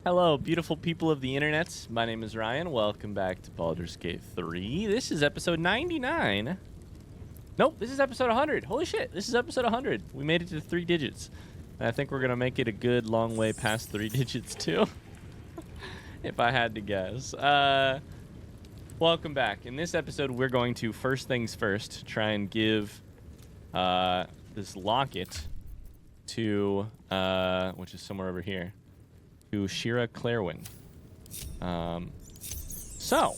Hello, beautiful people of the internet. My name is Ryan. Welcome back to Baldur's Gate 3. This is episode 99. Nope, this is episode 100. Holy shit, this is episode 100. We made it to 3 digits. And I think we're going to make it a good long way past 3 digits, too. If I had to guess. Welcome back. In this episode, we're going to, first things first, try and give this locket to, which is somewhere over here, to Shira Clairwyn. So,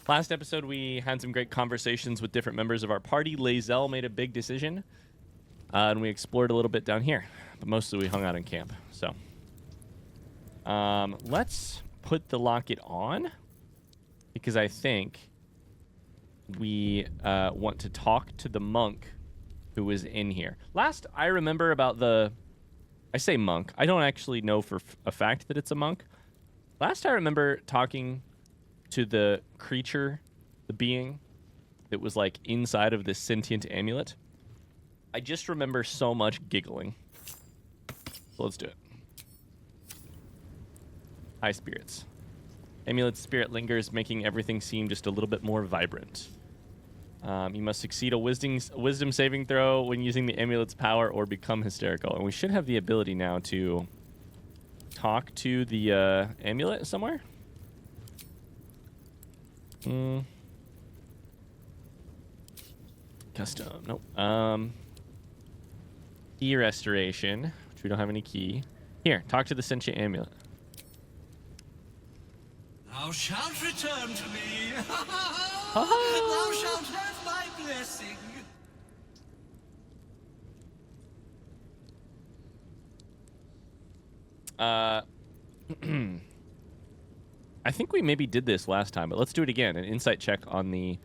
last episode we had some great conversations with different members of our party. Lae'zel made a big decision, and we explored a little bit down here, but mostly we hung out in camp. So, let's put the locket on, because I think we want to talk to the monk who was in here. Last I remember about the... I say monk. I don't actually know for a fact that it's a monk. Last I remember talking to the creature, the being that was like inside of this sentient amulet, I just remember so much giggling. So let's do it. High spirits. Amulet's spirit lingers, making everything seem just a little bit more vibrant. You must succeed a wisdom saving throw when using the amulet's power or become hysterical. And we should have the ability now to talk to the amulet somewhere. Custom. Nope. Key restoration, which we don't have any key. Here, talk to the sentient amulet. Thou shalt return to me. Thou shalt have my blessing. I think we maybe did this last time, but let's do it again. An insight check on the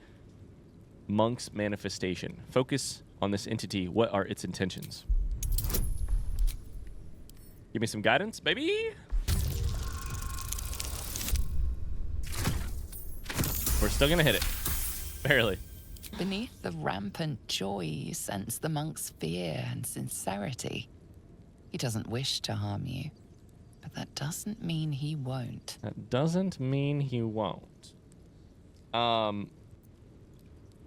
monk's manifestation. Focus on this entity. What are its intentions? Give me some guidance, baby. We're still gonna hit it. Barely. Beneath the rampant joy, you sense the monk's fear and sincerity. He doesn't wish to harm you, but that doesn't mean he won't. That doesn't mean he won't. I'm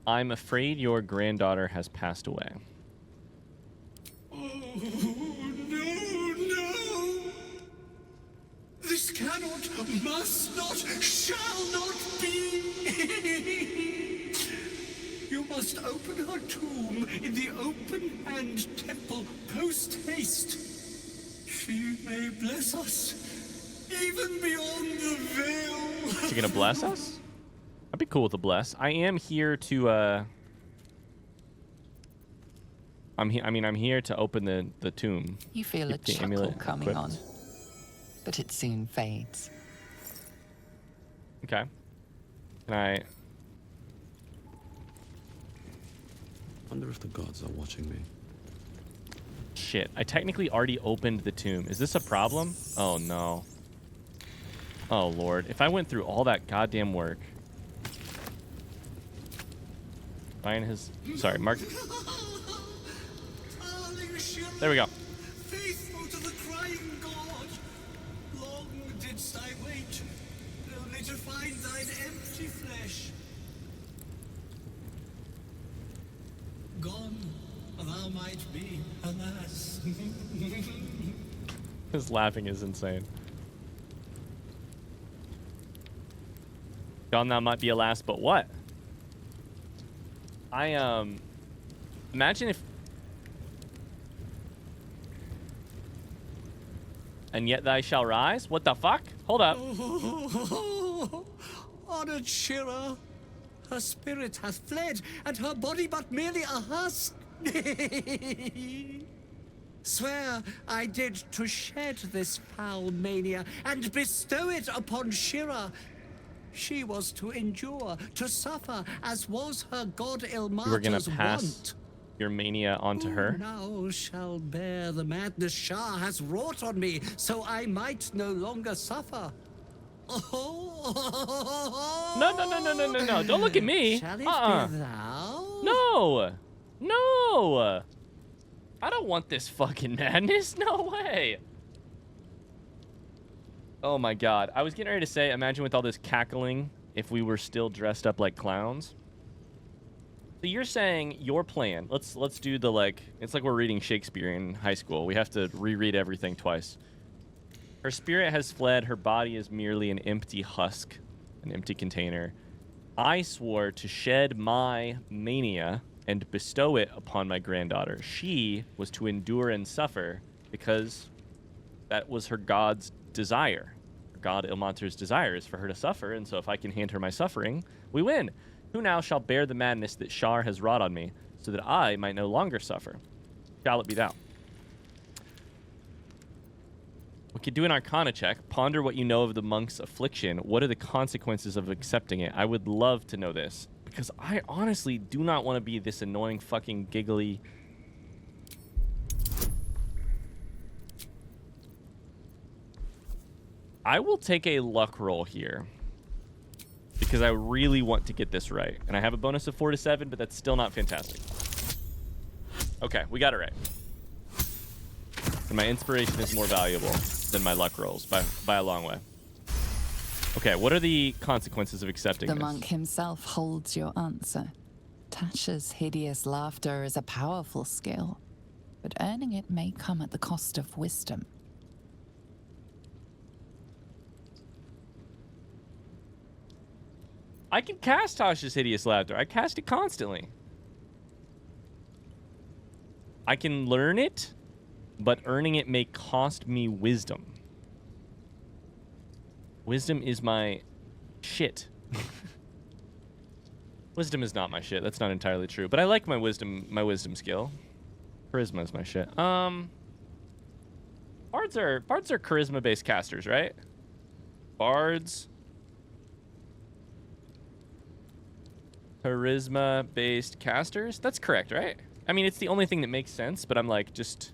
afraid your granddaughter has passed away. Oh, no. This cannot, must not, shall not be. You must open her tomb in the open-hand temple post-haste. She may bless us, even beyond the veil. Is he gonna bless us? I'd be cool with a bless. I am here to, I'm here to open the tomb. You feel a Keep the chuckle amulet coming equipped. on, but it soon fades. Okay. Can I... Wonder if the gods are watching me. Shit, I technically already opened the tomb. Is this a problem? Oh, no. Oh, Lord. If I went through all that goddamn work... Find his... Sorry, Mark... There we go. Faithful to the crying god, long didst I wait, only to find thine empty flesh. Gone, thou might be, alas. His laughing is insane. Gone thou might be alas, but what? Imagine if... And yet thy shall rise? What the fuck? Hold up. Honored Shira, her spirit hath fled, and her body but merely a husk. Swear I did to shed this foul mania and bestow it upon Shira. She was to endure, to suffer, as was her god You were gonna Ilmata's pass wont. your mania onto her? Now shall bear the madness Shah has wrought on me, so I might no longer suffer. Oh. No. Don't look at me. Shall it be thou? No. No. I don't want this fucking madness. No way. Oh my god. I was getting ready to say, imagine with all this cackling if we were still dressed up like clowns. So you're saying your plan. Let's do the like, it's like we're reading Shakespeare in high school. We have to reread everything twice. Her spirit has fled. Her body is merely an empty husk, an empty container. I swore to shed my mania and bestow it upon my granddaughter. She was to endure and suffer because that was her god's desire. God Ilmater's desire is for her to suffer, and so if I can hand her my suffering, we win. Who now shall bear the madness that Shar has wrought on me, so that I might no longer suffer? Shall it be thou? We could do an Arcana check. Ponder what you know of the monk's affliction. What are the consequences of accepting it? I would love to know this, because I honestly do not want to be this annoying fucking giggly... I will take a luck roll here because I really want to get this right. And I have a bonus of 4 to 7, but that's still not fantastic. Okay, we got it right. And my inspiration is more valuable than my luck rolls by a long way. Okay, what are the consequences of accepting The this? monk himself holds your answer. Tasha's hideous laughter is a powerful skill, but earning it may come at the cost of wisdom. I can cast Tasha's hideous laughter. I cast it constantly. I can learn it, but earning it may cost me wisdom. Wisdom is my shit. Wisdom is not my shit. That's not entirely true, but I like my wisdom skill. Charisma is my shit. Bards are charisma-based casters, right? Bards. Charisma-based casters? That's correct, right? I mean, it's the only thing that makes sense, but I'm like, just...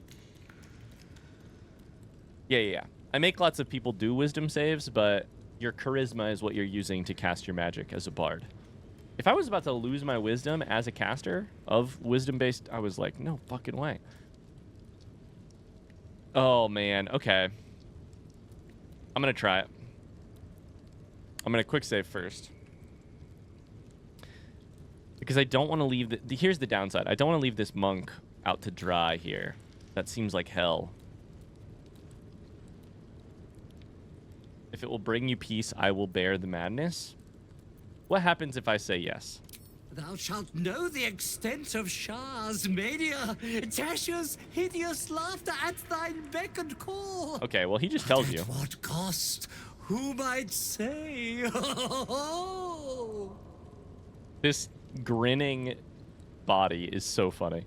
Yeah. I make lots of people do wisdom saves, but your charisma is what you're using to cast your magic as a bard. If I was about to lose my wisdom as a caster of wisdom-based, I was like, no fucking way. Oh, man. Okay. I'm going to try it. I'm going to quick save first. Because I don't want to leave... Here's the downside. I don't want to leave this monk out to dry here. That seems like hell. If it will bring you peace, I will bear the madness. What happens if I say yes? Thou shalt know the extent of Shar's mania, Tasha's hideous laughter at thine beck and call. Okay, well, he just tells you. At what cost? Who might say? This grinning body is so funny.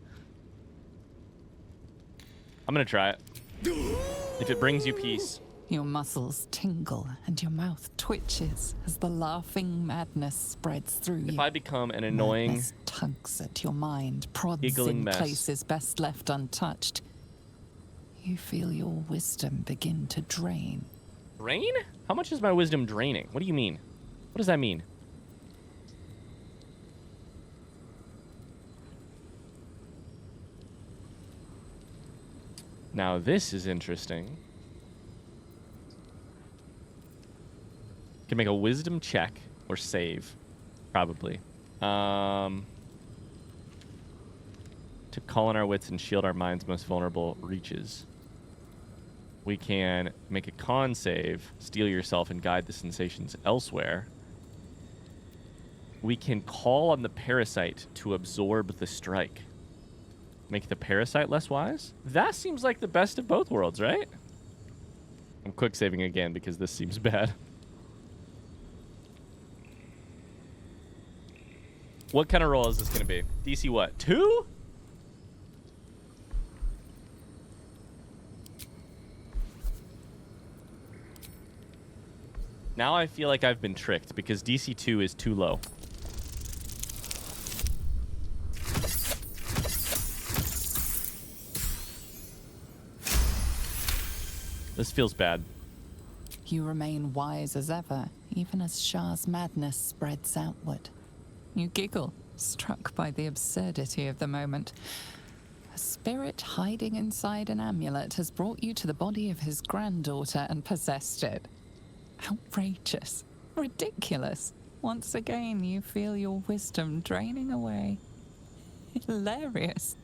I'm gonna try it. If it brings you peace. Your muscles tingle and your mouth twitches as the laughing madness spreads through you. If I become an annoying, Madness tugs at your mind, prods giggling in mess. places best left untouched. You feel your wisdom begin to drain. Drain? How much is my wisdom draining? What do you mean? What does that mean? Now this is interesting. Can make a wisdom check or save, probably. To call on our wits and shield our minds most vulnerable reaches. We can make a con save, steal yourself, and guide the sensations elsewhere. We can call on the parasite to absorb the strike. Make the parasite less wise? That seems like the best of both worlds, right? I'm quick saving again because this seems bad. What kind of roll is this going to be? DC what? 2? Now I feel like I've been tricked because DC 2 is too low. This feels bad. You remain wise as ever, even as Shah's madness spreads outward. You giggle, struck by the absurdity of the moment. A spirit hiding inside an amulet has brought you to the body of his granddaughter and possessed it. Outrageous. Ridiculous. Once again, you feel your wisdom draining away. Hilarious.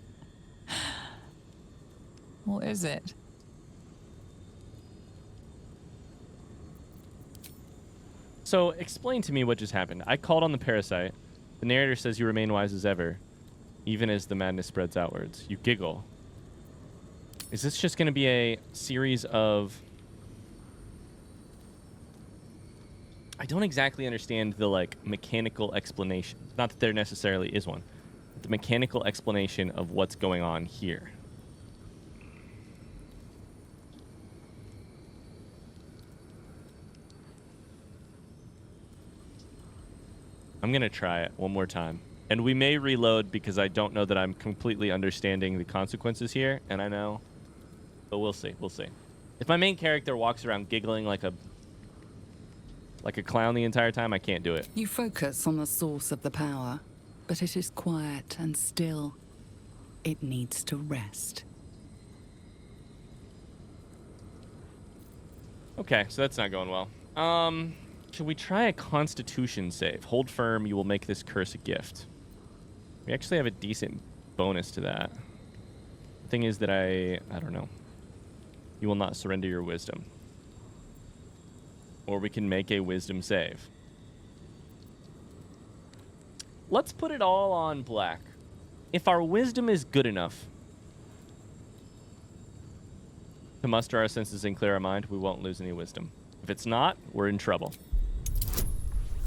What is it? So, explain to me what just happened. I called on the parasite. The narrator says you remain wise as ever, even as the madness spreads outwards. You giggle. Is this just going to be a series of... I don't exactly understand the, like, mechanical explanation. Not that there necessarily is one. But the mechanical explanation of what's going on here. I'm going to try it one more time. And we may reload because I don't know that I'm completely understanding the consequences here. And I know. But we'll see. We'll see. If my main character walks around giggling like a clown the entire time, I can't do it. You focus on the source of the power, but it is quiet and still. It needs to rest. Okay, so that's not going well. Should we try a constitution save? Hold firm, you will make this curse a gift. We actually have a decent bonus to that. The thing is that I don't know. You will not surrender your wisdom. Or we can make a wisdom save. Let's put it all on black. If our wisdom is good enough to muster our senses and clear our mind, we won't lose any wisdom. If it's not, we're in trouble.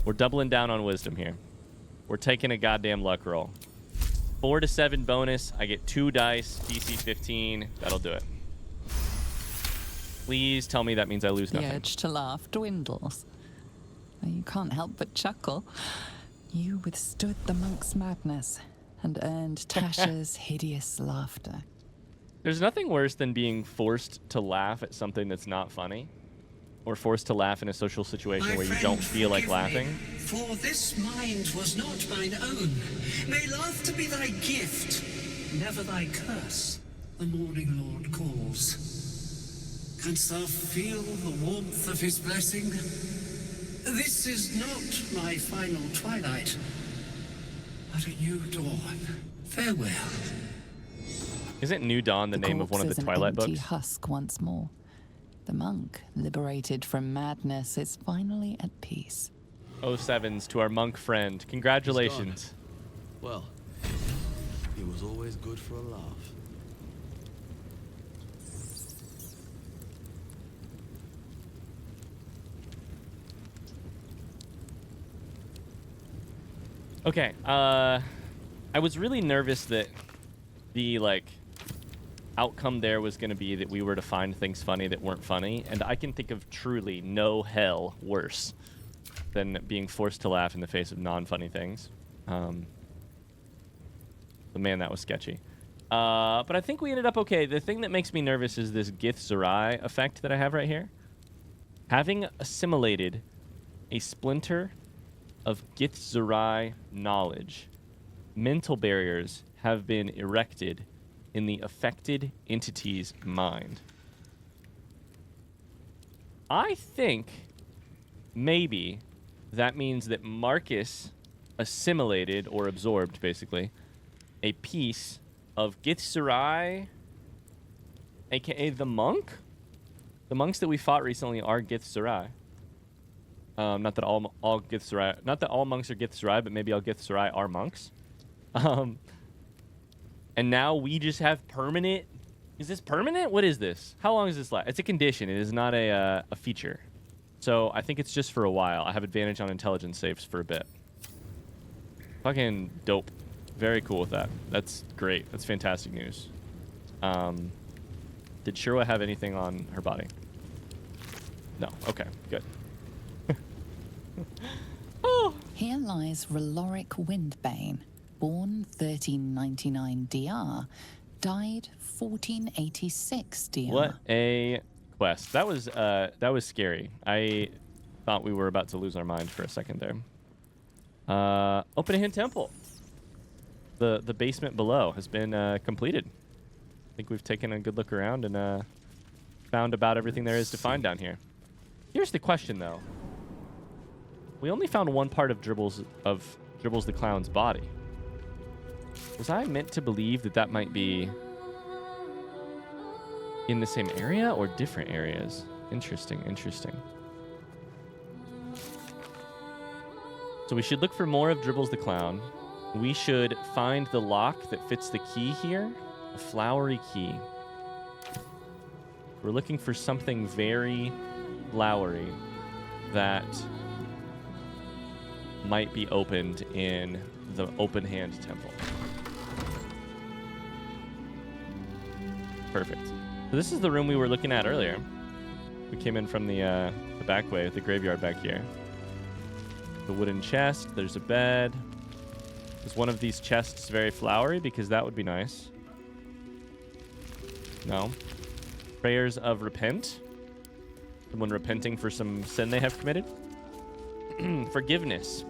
We're doubling down on wisdom here. We're taking a goddamn luck roll. 4 to 7 bonus. I get 2 dice, DC 15. That'll do it. Please tell me that means I lose The nothing. urge to laugh dwindles. You can't help but chuckle. You withstood the monk's madness and earned Tasha's hideous laughter. There's nothing worse than being forced to laugh at something that's not funny. Or forced to laugh in a social situation My where you friend, don't feel like forgive laughing. me, for this mind was not mine own. May laughter be thy gift, never thy curse. The morning Lord calls. Canst thou feel the warmth of his blessing? This is not my final twilight, but a new dawn. Farewell. Isn't New Dawn the name of one of the corpse is Twilight an empty books? husk once more. The monk, liberated from madness, is finally at peace. 07s to our monk friend. Congratulations. Well, he was always good for a laugh. Okay, I was really nervous that the, like, outcome there was going to be that we were to find things funny that weren't funny, and I can think of truly no hell worse than being forced to laugh in the face of non-funny things. But man, that was sketchy. But I think we ended up okay. The thing that makes me nervous is this Gith-Zerai effect that I have right here. Having assimilated a splinter of Gith-Zerai knowledge, mental barriers have been erected in the affected entity's mind. I think maybe that means that Marcus assimilated or absorbed, basically, a piece of Gith-Zerai, aka the monk. The monks that we fought recently are Gith-Zerai. Not that all Gith-Zerai, not that all monks are Gith-Zerai, but maybe all Gith-Zerai are monks. And now we just have permanent. Is this permanent? What is this? How long is this last? It's a condition. It is not a feature. So I think it's just for a while. I have advantage on intelligence saves for a bit. Fucking dope. Very cool with that. That's great. That's fantastic news. Did Shirwa have anything on her body? No. Okay. Good. Oh. Here lies Reloric Windbane, born 1399 DR, died 1486 DR. What a quest. That was scary. I thought we were about to lose our mind for a second there. Open a hint temple. The basement below has been completed. I think we've taken a good look around and found about everything there is to find down here. Here's the question, though. We only found one part of Dribbles the Clown's body. Was I meant to believe that that might be in the same area or different areas? Interesting, interesting. So we should look for more of Dribbles the Clown. We should find the lock that fits the key here. A flowery key. We're looking for something very flowery that might be opened in the open hand temple. Perfect. So this is the room we were looking at earlier. We came in from the back way, the graveyard back here. The wooden chest, there's a bed. Is one of these chests very flowery? Because that would be nice. No. Prayers of repent. Someone repenting for some sin they have committed. Forgiveness.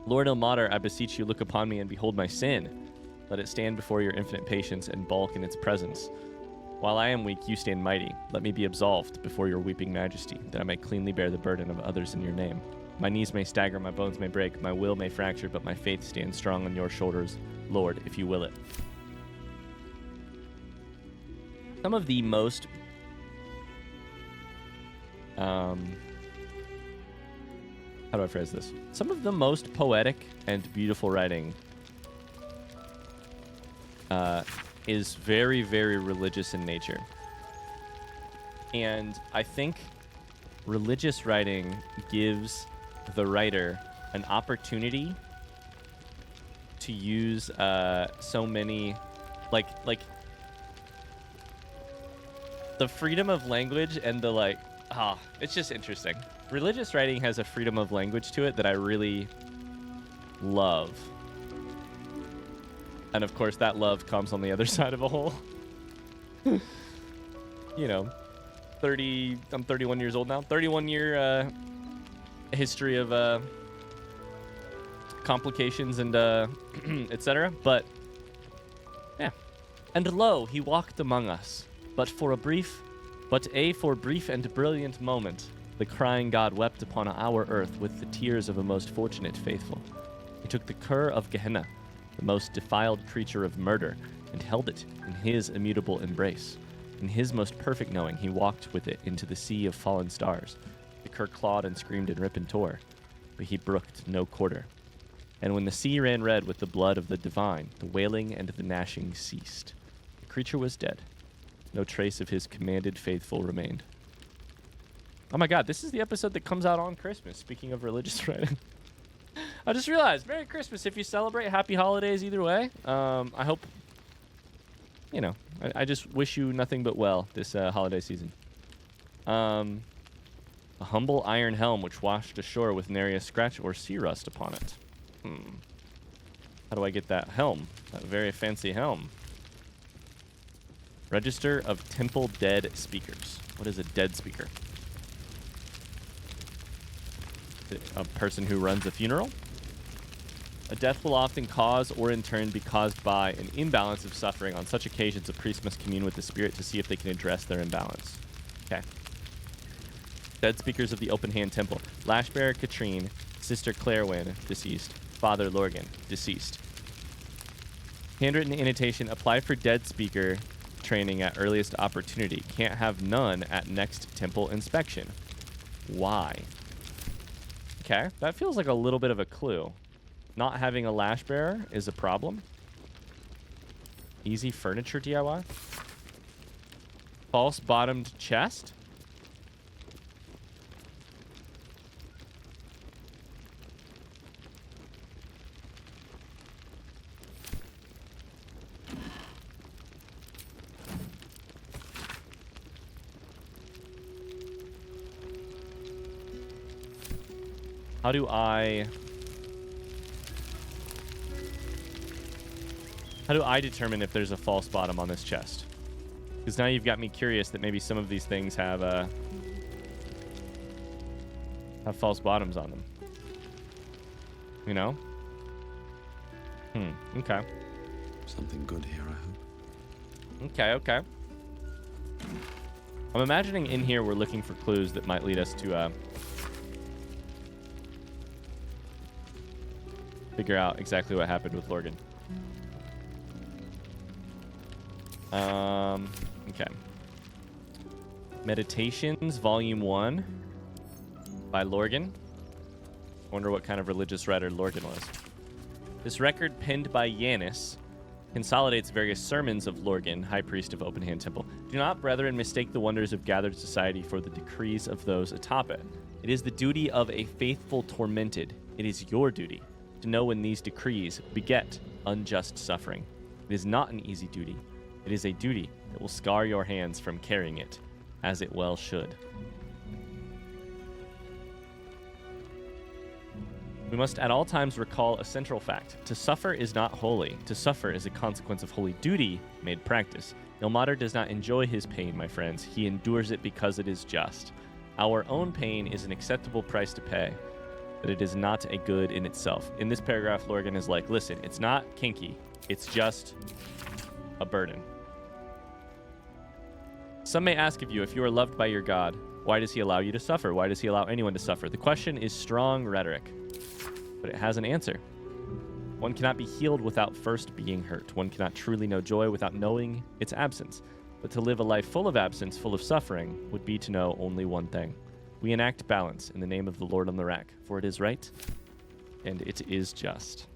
Lord Ilmater, I beseech you, look upon me and behold my sin. Let it stand before your infinite patience and bulk in its presence. While I am weak, you stand mighty. Let me be absolved before your weeping majesty, that I may cleanly bear the burden of others in your name. My knees may stagger, my bones may break, my will may fracture, but my faith stands strong on your shoulders, Lord, if you will it. Some of the most how do I phrase this? Some of the most poetic and beautiful writing is very, very religious in nature. And I think religious writing gives the writer an opportunity to use so many, like the freedom of language and the it's just interesting. Religious writing has a freedom of language to it that I really love. And of course, that love comes on the other side of a hole. You know, I'm 31 years old now. 31-year history of complications and etc. But yeah. And lo, he walked among us, but for a brief and brilliant moment, the crying God wept upon our earth with the tears of a most fortunate faithful. He took the cur of Gehenna, the most defiled creature of murder, and held it in his immutable embrace. In his most perfect knowing, he walked with it into the sea of fallen stars. The cur clawed and screamed and ripped and tore, but he brooked no quarter. And when the sea ran red with the blood of the divine, the wailing and the gnashing ceased. The creature was dead. No trace of his commanded faithful remained. Oh my god, this is the episode that comes out on Christmas, speaking of religious writing. I just realized, Merry Christmas if you celebrate. Happy holidays either way. I hope, you know, I just wish you nothing but well this holiday season. A humble iron helm which washed ashore with nary a scratch or sea rust upon it. How do I get that helm? That very fancy helm. Register of Temple Dead Speakers. What is a dead speaker? A person who runs a funeral? A death will often cause or in turn be caused by an imbalance of suffering. On such occasions, a priest must commune with the spirit to see if they can address their imbalance. Okay. Dead speakers of the Open Hand Temple. Lashbearer Katrine, Sister Clairwyn, deceased. Father Lorgan, deceased. Handwritten annotation, apply for dead speaker training at earliest opportunity. Can't have none at next temple inspection. Why? Okay, that feels like a little bit of a clue. Not having a lash bearer is a problem. Easy furniture DIY. False bottomed chest. How do I determine if there's a false bottom on this chest? Because now you've got me curious that maybe some of these things have false bottoms on them. You know? Okay. Something good here, I hope. Okay. I'm imagining in here we're looking for clues that might lead us to figure out exactly what happened with Lorgan. Okay. Meditations, Volume 1 by Lorgan. Wonder what kind of religious writer Lorgan was. This record, penned by Yanis, consolidates various sermons of Lorgan, High Priest of Open Hand Temple. Do not, brethren, mistake the wonders of gathered society for the decrees of those atop it. It is the duty of a faithful tormented. It is your duty to know when these decrees beget unjust suffering. It is not an easy duty. It is a duty that will scar your hands from carrying it, as it well should. We must at all times recall a central fact. To suffer is not holy. To suffer is a consequence of holy duty made practice. Ilmater does not enjoy his pain, my friends. He endures it because it is just. Our own pain is an acceptable price to pay, but it is not a good in itself. In this paragraph, Lorgan is like, listen, it's not kinky. It's just a burden. Some may ask of you, if you are loved by your God, why does he allow you to suffer? Why does he allow anyone to suffer? The question is strong rhetoric, but it has an answer. One cannot be healed without first being hurt. One cannot truly know joy without knowing its absence. But to live a life full of absence, full of suffering, would be to know only one thing. We enact balance in the name of the Lord on the rack, for it is right, and it is just.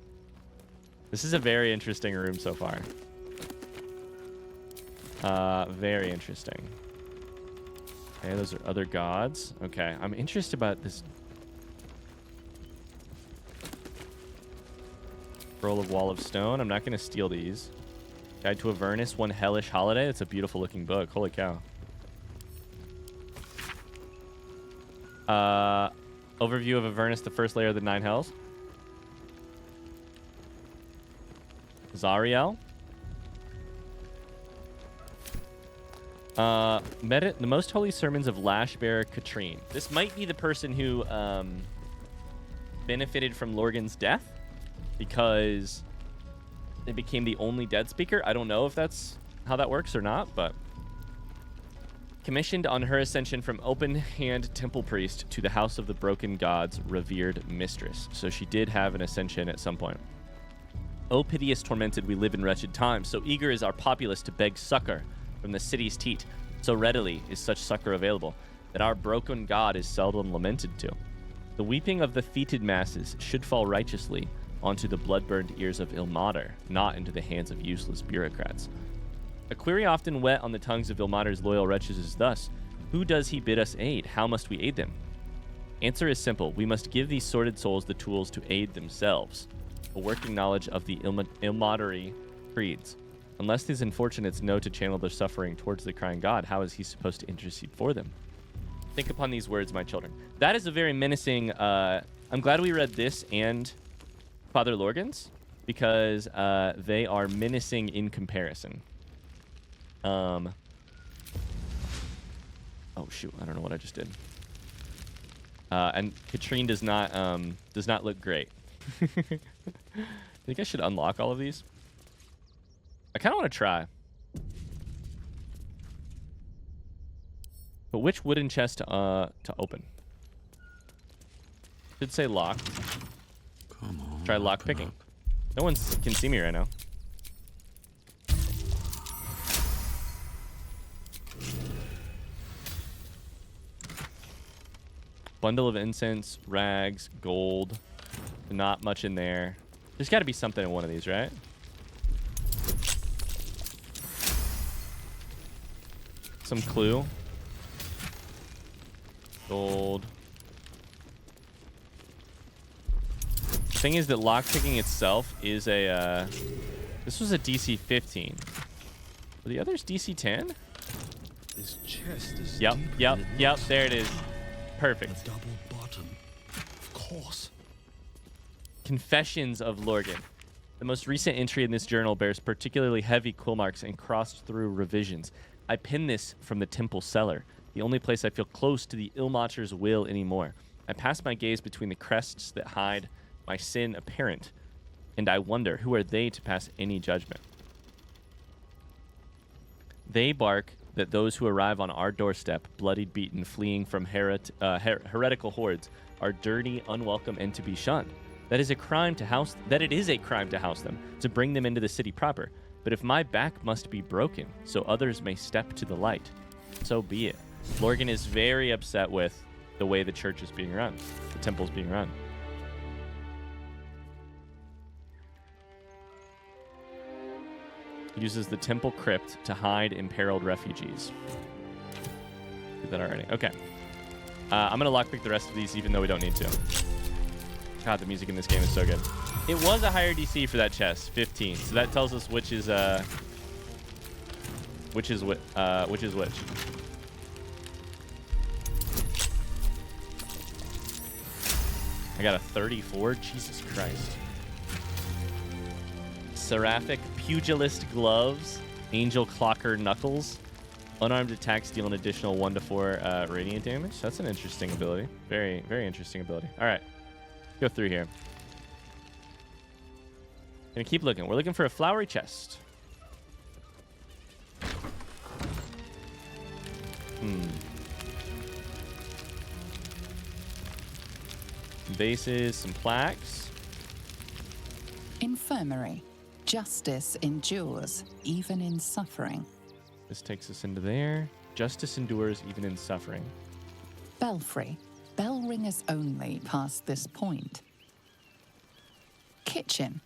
This is a very interesting room so far. Very interesting. Okay, those are other gods. Okay, I'm interested about this Scroll of Wall of Stone. I'm not going to steal these. Guide to Avernus, One Hellish Holiday. It's a beautiful looking book. Holy cow. Overview of Avernus, the first layer of the Nine Hells. Zariel. The Most Holy Sermons of Lashbearer Katrine. This might be the person who benefited from Lorgan's death because it became the only dead speaker. I don't know if that's how that works or not, but commissioned on her ascension from open hand temple priest to the house of the broken gods, revered mistress. So she did have an ascension at some point. O piteous tormented, we live in wretched times. So eager is our populace to beg succor from the city's teat. So readily is such succor available that our broken god is seldom lamented to. The weeping of the feted masses should fall righteously onto the blood-burned ears of Ilmater, not into the hands of useless bureaucrats. A query often wet on the tongues of Ilmater's loyal wretches is thus: who does he bid us aid? How must we aid them? Answer is simple. We must give these sordid souls the tools to aid themselves. A working knowledge of the Ilmatery creeds. Unless these unfortunates know to channel their suffering towards the crying god, how is he supposed to intercede for them? Think upon these words, my children. That is a very menacing... I'm glad we read this and Father Lorgan's, because they are menacing in comparison. Oh, shoot. I don't know what I just did. And Katrine does not look great. I think I should unlock all of these. I kind of want to try. But which wooden chest to open? Should say locked. Come on. Try lock picking. No one can see me right now. Bundle of incense, rags, gold. Not much in there. There's got to be something in one of these, right? Some clue. Gold. The thing is that lockpicking itself is a... this was a DC 15. Were the others DC 10? This chest is Yep. There it is. A Perfect. double bottom. Of course. Confessions of Lorgan. The most recent entry in this journal bears particularly heavy quill marks and crossed through revisions. I pin this from the temple cellar, the only place I feel close to the Ilmater's will anymore. I pass my gaze between the crests that hide my sin apparent, and I wonder, who are they to pass any judgment? They bark that those who arrive on our doorstep, bloodied, beaten, fleeing from heretical hordes, are dirty, unwelcome, and to be shunned. That it is a crime to house them, to bring them into the city proper. But if my back must be broken, so others may step to the light, so be it. Lorgan is very upset with the way the church is being run, the temple's being run. He uses the temple crypt to hide imperiled refugees. Did that already. Okay. I'm going to lockpick the rest of these, even though we don't need to. God, the music in this game is so good. It was a higher DC for that chest, 15. So that tells us which is which. I got a 34. Jesus Christ. Seraphic Pugilist Gloves, Angel Clocker Knuckles. Unarmed attacks deal an additional 1 to 4 radiant damage. That's an interesting ability. Very, very interesting ability. All right. Go through here. Gonna keep looking. We're looking for a flowery chest. Vases, some plaques. Infirmary. Justice endures, even in suffering. This takes us into there. Justice endures, even in suffering. Belfry. Bell ringers only past this point. Kitchen.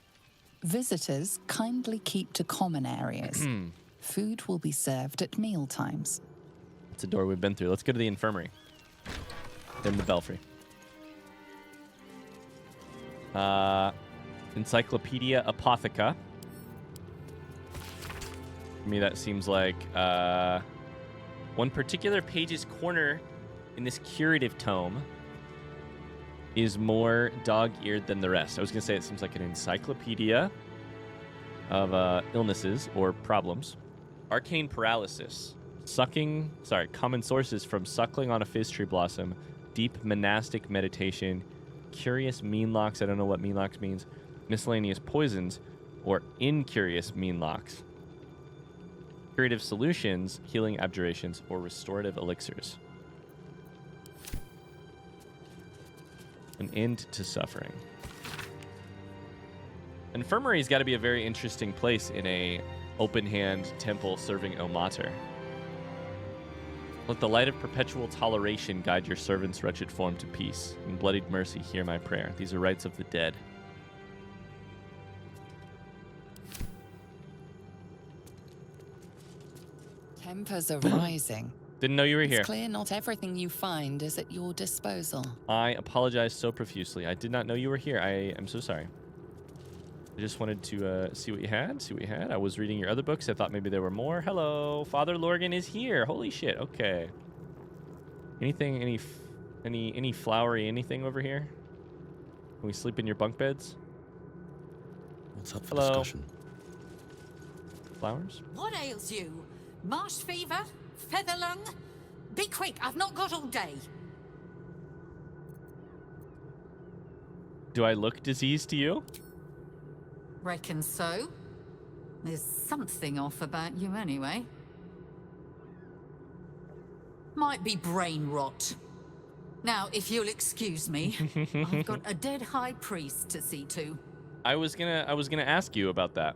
Visitors kindly keep to common areas. Food will be served at meal times. It's a door we've been through. Let's go to the infirmary. Then the belfry. Encyclopedia Apotheca. To me, that seems like one particular page's corner in this curative tome is more dog-eared than the rest. I was going to say it seems like an encyclopedia of illnesses or problems. Arcane paralysis. Common sources from suckling on a fizz tree blossom, deep monastic meditation, curious mean locks. I don't know what mean locks means. Miscellaneous poisons, or incurious mean locks. Curative solutions, healing abjurations, or restorative elixirs. An end to suffering. Infirmary's got to be a very interesting place in a open-hand temple serving O Mater. Let the light of perpetual toleration guide your servant's wretched form to peace. In bloodied mercy, hear my prayer. These are rites of the dead. Tempers are rising. Didn't know you were here. It's clear not everything you find is at your disposal. I apologize so profusely. I did not know you were here. I am so sorry. I just wanted to see what you had. I was reading your other books. I thought maybe there were more. Hello, Father Lorgan is here. Holy shit. Okay. Anything? Any flowery anything over here? Can we sleep in your bunk beds? What's up for Hello. discussion? Flowers? What ails you? Marsh fever? Feather lung? Be quick, I've not got all day. Do I look diseased to you? Reckon so. There's something off about you anyway. Might be brain rot. Now, if you'll excuse me, I've got a dead high priest to see to. I was gonna ask you about that.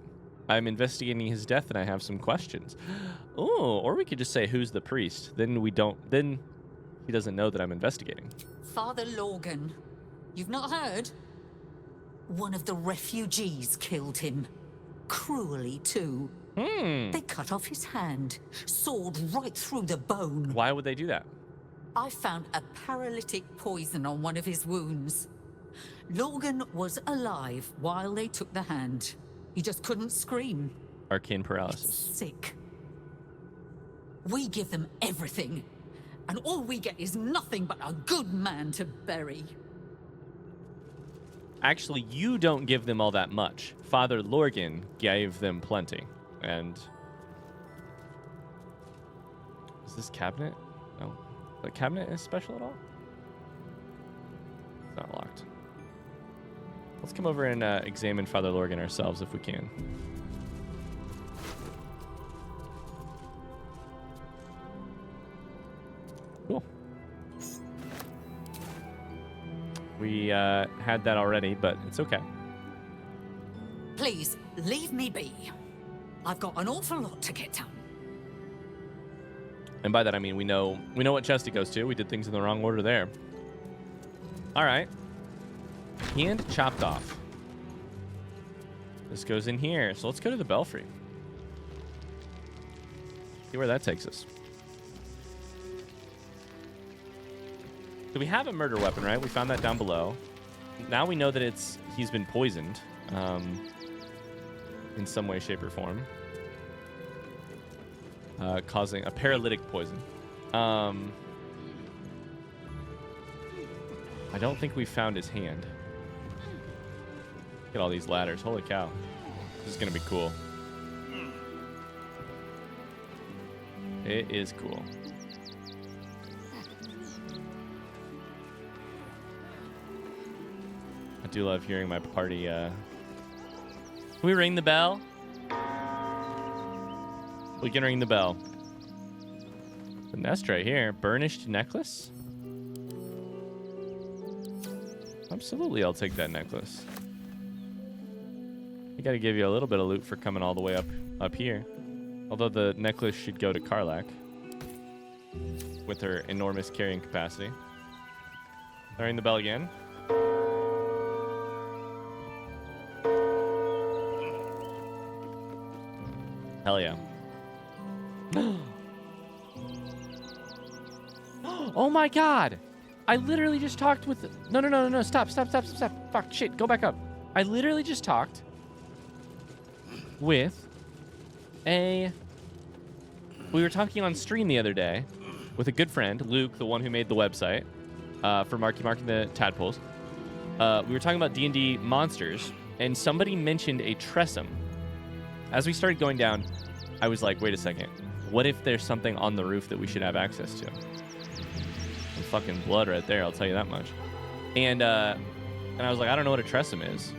I'm investigating his death and I have some questions. Oh, or we could just say who's the priest. Then he doesn't know that I'm investigating. Father Lorgan. You've not heard? One of the refugees killed him. Cruelly, too. They cut off his hand, sawed right through the bone. Why would they do that? I found a paralytic poison on one of his wounds. Lorgan was alive while they took the hand. He just couldn't scream. Arcane paralysis. Sick. We give them everything, and all we get is nothing but a good man to bury. Actually, you don't give them all that much. Father Lorgan gave them plenty. And is this cabinet? No. The cabinet is special at all? It's not locked. Let's come over and examine Father Lorgan ourselves if we can. We had that already, but it's okay. Please, leave me be. I've got an awful lot to get done. And by that I mean we know what chest it goes to. We did things in the wrong order there. All right. Hand chopped off. This goes in here. So let's go to the belfry. See where that takes us. So we have a murder weapon, right? We found that down below. Now we know that he's been poisoned in some way, shape, or form. Causing a paralytic poison. I don't think we found his hand. Look at all these ladders. Holy cow. This is going to be cool. It is cool. I do love hearing my party. Can we ring the bell? We can ring the bell. The nest right here. Burnished necklace? Absolutely, I'll take that necklace. I gotta give you a little bit of loot for coming all the way up here. Although the necklace should go to Karlach. With her enormous carrying capacity. I'll ring the bell again. Hell yeah. Oh my god! I literally just talked with... No. Stop. Fuck, shit, go back up. I literally just talked with we were talking on stream the other day with a good friend, Luke, the one who made the website for marking the tadpoles. We were talking about D&D monsters, and somebody mentioned a tressum. As we started going down, I was like, wait a second. What if there's something on the roof that we should have access to? Some fucking blood right there, I'll tell you that much. And I was like, I don't know what a tressum is.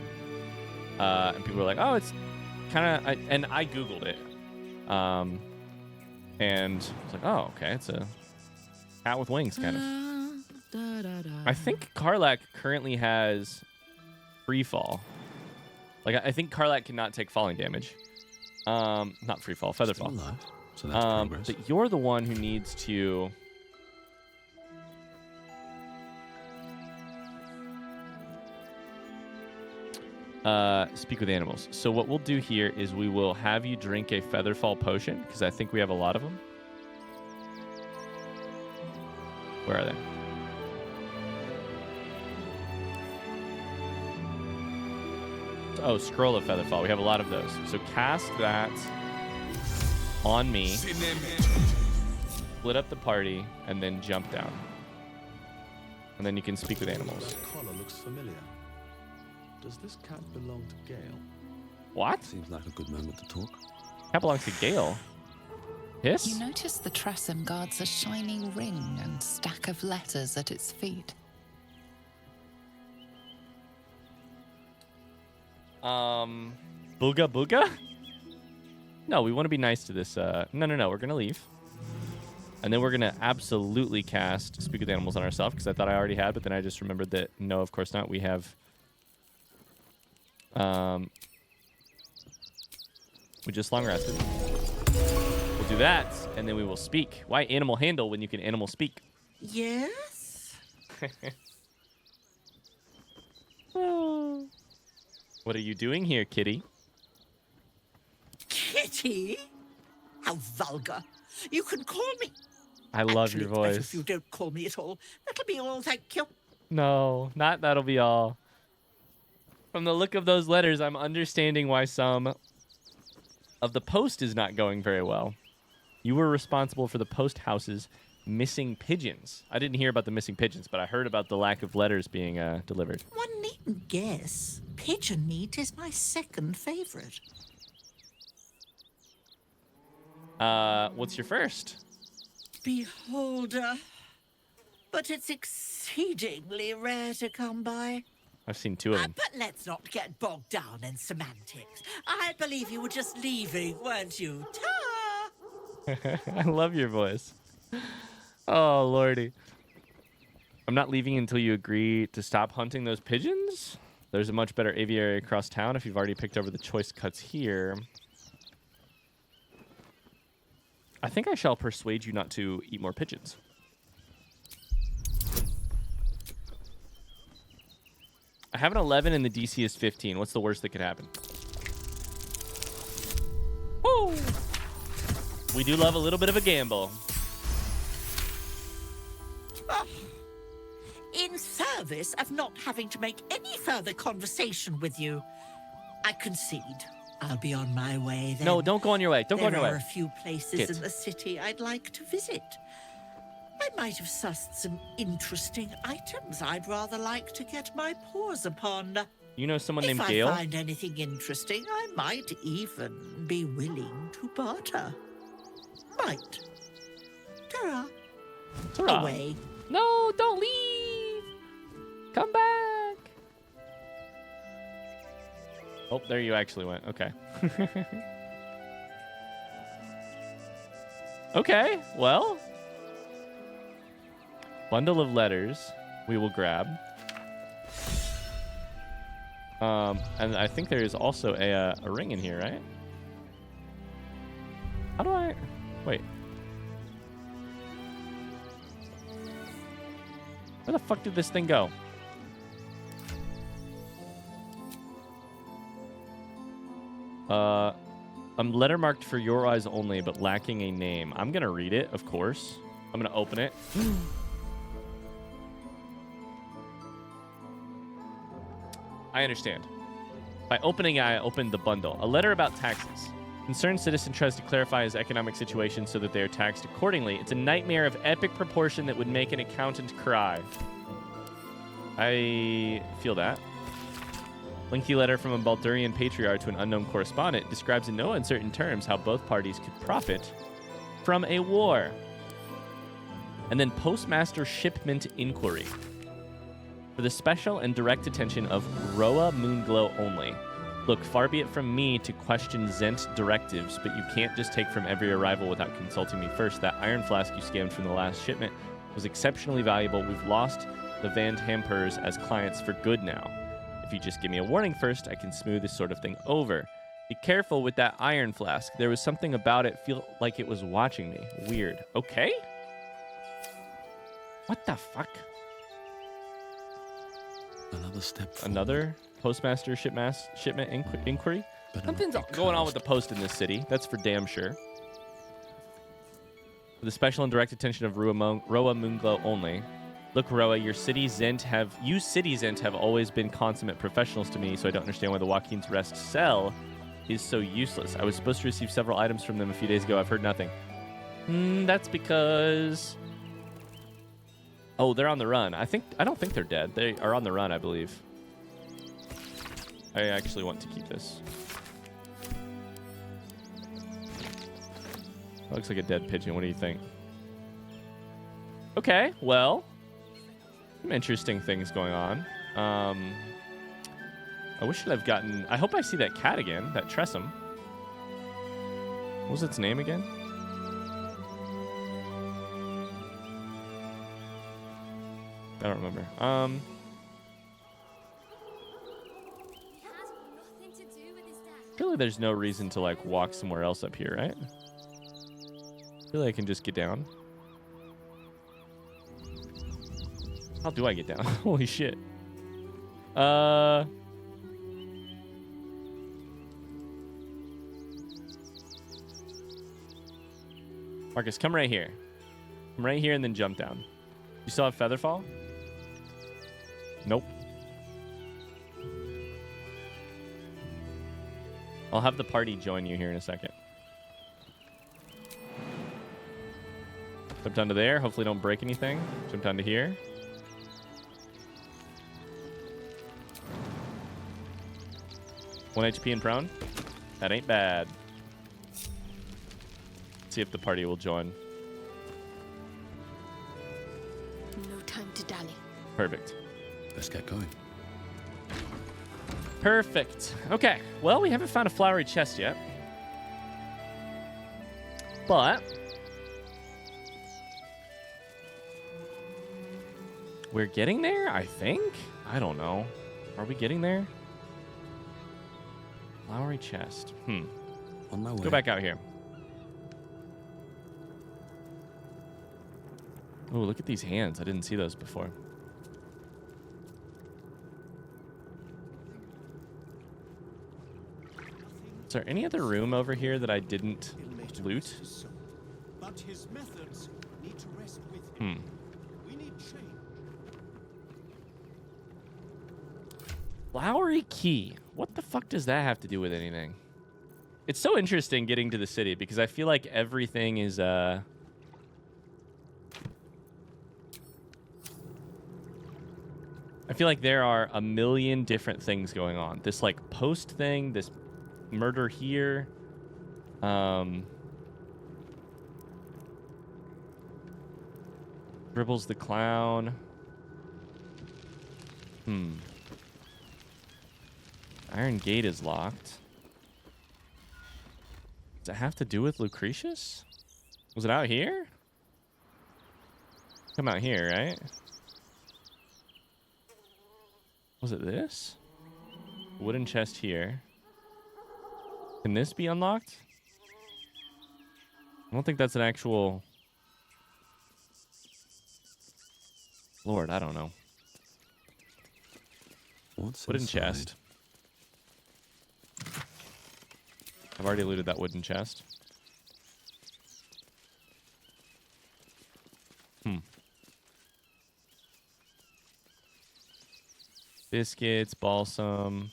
And people were like, oh, it's kind of... And I Googled it. And I was like, oh, okay, it's a cat with wings, kind of. I think Karlach currently has free fall. Like, I think Karlach cannot take falling damage. Not free fall, feather fall. So that's progress. But you're the one who needs to... speak with animals. So what we'll do here is we will have you drink a featherfall potion, because I think we have a lot of them. Where are they? Oh, scroll of featherfall. We have a lot of those. So cast that on me. Split up the party, and then jump down. And then you can speak with animals. That collar looks familiar. Does this cat belong to Gale? What? Seems like a good moment to talk. That belongs to Gale. Hiss? You notice the tressum guards a shiny ring and stack of letters at its feet. Booga booga? No, we want to be nice to this. No. We're going to leave. And then we're going to absolutely cast Speak with Animals on ourselves, because I thought I already had, but then I just remembered that, no, of course not. We have... we just long rested. We'll do that, and then we will speak. Why animal handle when you can animal speak? Yes? Oh. What are you doing here, kitty? Kitty? How vulgar. You can call me. I love Actually, your it's better voice. if you don't call me at all. That'll be all, thank you. No, not that'll be all. From the look of those letters, I'm understanding why some of the post is not going very well. You were responsible for the post house's missing pigeons. I didn't hear about the missing pigeons, but I heard about the lack of letters being delivered. One needn't guess. Pigeon meat is my second favorite. What's your first? Beholder. But it's exceedingly rare to come by. I've seen two of them. But let's not get bogged down in semantics. I believe you were just leaving, weren't you? Ta! I love your voice. Oh, lordy. I'm not leaving until you agree to stop hunting those pigeons. There's a much better aviary across town if you've already picked over the choice cuts here. I think I shall persuade you not to eat more pigeons. I have an 11 and the DC is 15. What's the worst that could happen? Woo! We do love a little bit of a gamble. In service of not having to make any further conversation with you, I concede. I'll be on my way then. No, don't go on your way. Don't go on your way. There are a few places in the city I'd like to visit. I might have sussed some interesting items I'd rather like to get my paws upon. You know someone named If Gail? I find anything interesting, I might even be willing to barter. Might. Ta-ra. Ta-ra. Away. No, don't leave. Come back. Oh, there you actually went. Okay. Okay, well. Bundle of letters we will grab. And I think there is also a ring in here, right? How do I... Wait. Where the fuck did this thing go? I'm letter marked for your eyes only, but lacking a name. I'm gonna read it, of course. I'm gonna open it. I understand. By opening, I opened the bundle. A letter about taxes. Concerned citizen tries to clarify his economic situation so that they are taxed accordingly. It's a nightmare of epic proportion that would make an accountant cry. I feel that. Lengthy letter from a Baldurian patriarch to an unknown correspondent describes in no uncertain terms how both parties could profit from a war. And then postmaster shipment inquiry. For the special and direct attention of Roa Moonglow only. Look, far be it from me to question Zent directives, but you can't just take from every arrival without consulting me first. That iron flask you scammed from the last shipment was exceptionally valuable. We've lost the Van Hampers as clients for good now. If you just give me a warning first, I can smooth this sort of thing over. Be careful with that iron flask. There was something about it feel like it was watching me. Weird. Okay? What the fuck? Another step forward. Another postmaster shipment inquiry? Something's going on with the post in this city. That's for damn sure. For the special and direct attention of Roa Moonglow only. Look, Roa, you city Zent have always been consummate professionals to me, so I don't understand why the Joaquin's Rest cell is so useless. I was supposed to receive several items from them a few days ago. I've heard nothing. That's because... Oh, they're on the run. I don't think they're dead. They are on the run, I believe. I actually want to keep this. That looks like a dead pigeon. What do you think? Okay, well... Some interesting things going on. I wish I'd have gotten... I hope I see that cat again, that Tressum. What was its name again? I don't remember. Surely there's no reason to, like, walk somewhere else up here, right? I feel like I can just get down. How do I get down? Holy shit. Marcus, come right here. Come right here and then jump down. You still have Featherfall? Nope. I'll have the party join you here in a second. Jump down to there. Hopefully don't break anything. Jump down to here. One HP and prone. That ain't bad. Let's see if the party will join. No time to dally. Perfect. Let's get going. Perfect. Okay. Well, we haven't found a flowery chest yet. But We're getting there, I think? I don't know. Are we getting there? Flowery chest. On my way. Let's go back out here. Oh, look at these hands. I didn't see those before. Is there any other room over here that I didn't loot? But his methods need to rest with him. We need change. Flowery key. What the fuck does that have to do with anything? It's so interesting getting to the city because I feel like everything is I feel like there are a million different things going on. This like post thing, this murder here. Dribbles the clown. Iron gate is locked. Does it have to do with Lucretius? Was it out here? Come out here, right? Was it this? Wooden chest here. Can this be unlocked? I don't think that's an actual... Lord, I don't know. What's Wooden inside? chest. I've already looted that wooden chest. Biscuits, balsam.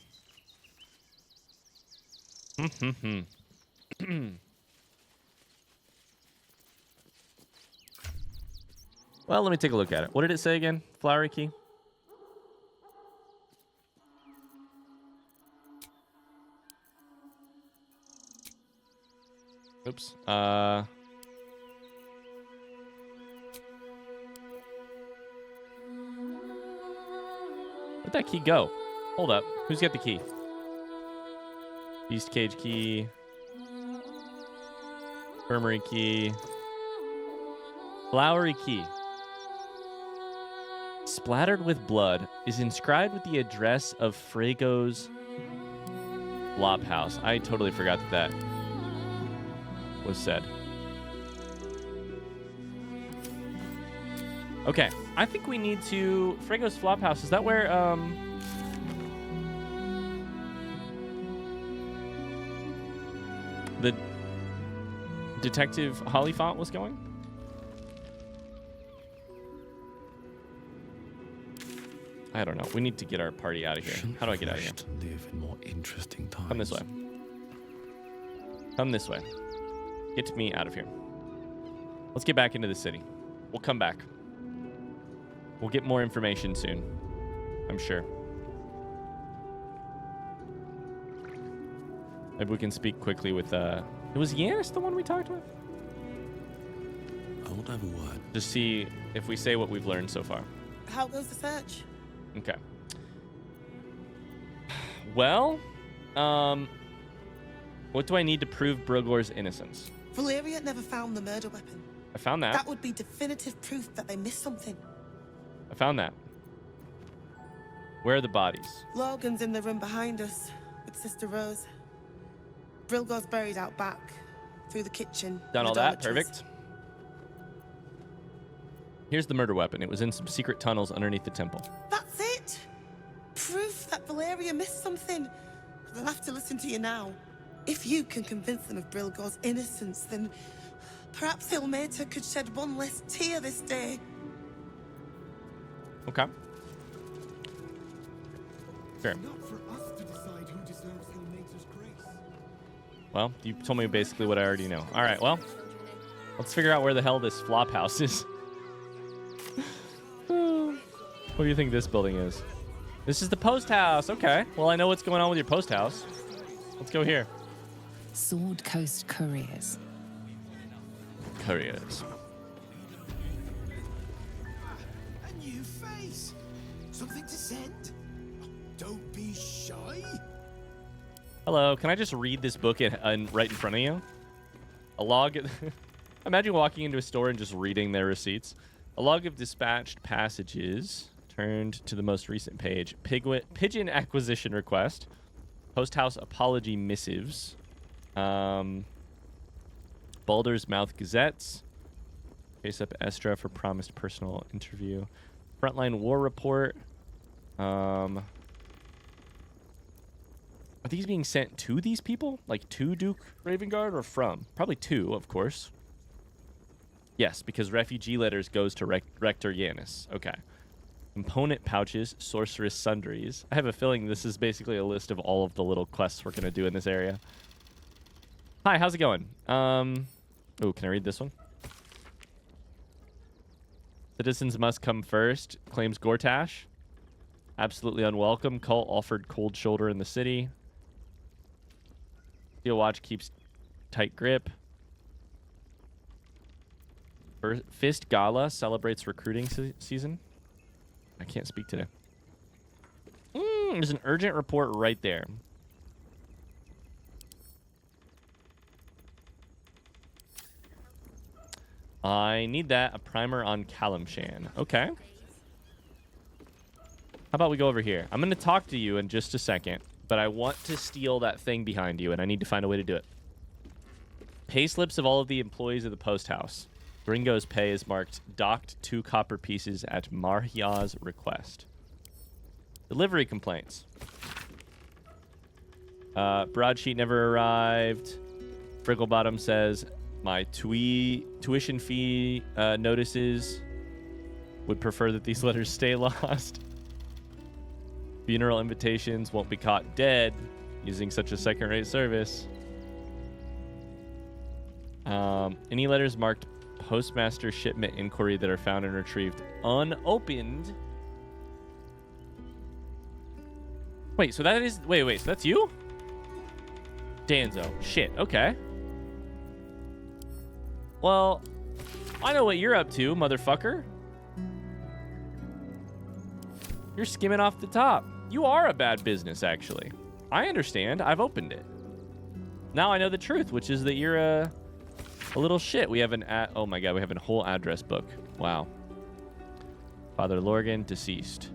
Well, let me take a look at it. What did it say again? Flowery key? Oops. Where'd that key go? Hold up. Who's got the key? Beast cage key. Infirmary key. Flowery key. Splattered with blood is inscribed with the address of Frago's flop house. I totally forgot that was said. Okay, I think we need to... Frago's flop house, is that where, the Detective Hollyfont was going? I don't know. We need to get our party out of here. How do I get out of here? Live in more interesting times. Come this way. Come this way. Get me out of here. Let's get back into the city. We'll come back. We'll get more information soon. I'm sure. Maybe we can speak quickly with, was Yanis the one we talked with? I won't have a word. Just see if we say what we've learned so far. How goes the search? Okay. Well, what do I need to prove Brogor's innocence? Valeria never found the murder weapon. I found that. That would be definitive proof that they missed something. I found that. Where are the bodies? Lorgan's in the room behind us with Sister Rose. Brilgor's buried out back, through the kitchen. Done and all the that. dormitories. Perfect. Here's the murder weapon. It was in some secret tunnels underneath the temple. That's it! Proof that Valeria missed something. They'll have to listen to you now. If you can convince them of Brilgor's innocence, then perhaps Ilmater could shed one less tear this day. Okay. Sure. Not for us to decide who deserves Ilmater's grace. Well, you told me basically what I already know. All right, well, let's figure out where the hell this flop house is. What do you think this building is? This is the post house. Okay. Well, I know what's going on with your post house. Let's go here. Sword Coast Couriers. Couriers. A new face. Something to send. Don't be shy. Hello. Can I just read this book right in front of you? A log. Imagine walking into a store and just reading their receipts. A log of dispatched passages turned to the most recent page. Pigeon acquisition request. Post house apology missives. Baldur's Mouth gazettes. Chase up Estra for promised personal interview. Frontline war report. Are these being sent to these people? Like to Duke Ravengard or from? Probably to, of course. Yes, because refugee letters goes to Rector Yanis. Okay. Component pouches, sorceress sundries. I have a feeling this is basically a list of all of the little quests we're going to do in this area. Hi, how's it going? Oh, can I read this one? Citizens must come first, claims Gortash. Absolutely unwelcome. Cult offered cold shoulder in the city. Steel watch keeps tight grip. Fist Gala celebrates recruiting season. I can't speak today. There's an urgent report right there. I need that. A primer on Kalimshan. Okay. How about we go over here? I'm going to talk to you in just a second, but I want to steal that thing behind you, and I need to find a way to do it. Pay slips of all of the employees of the post house. Gringo's pay is marked docked 2 copper pieces at Marhia's request. Delivery complaints. Broadsheet never arrived. Frigglebottom says my tuition fee notices would prefer that these letters stay lost. Funeral invitations won't be caught dead using such a second-rate service. Any letters marked postmaster shipment inquiry that are found and retrieved unopened. Wait, so that is... Wait, so that's you? Danzo. Shit, okay. Well, I know what you're up to, motherfucker. You're skimming off the top. You are a bad business, actually. I understand. I've opened it. Now I know the truth, which is that you're a little shit. We have oh my god, we have a whole address book. Wow. Father Lorgan, deceased.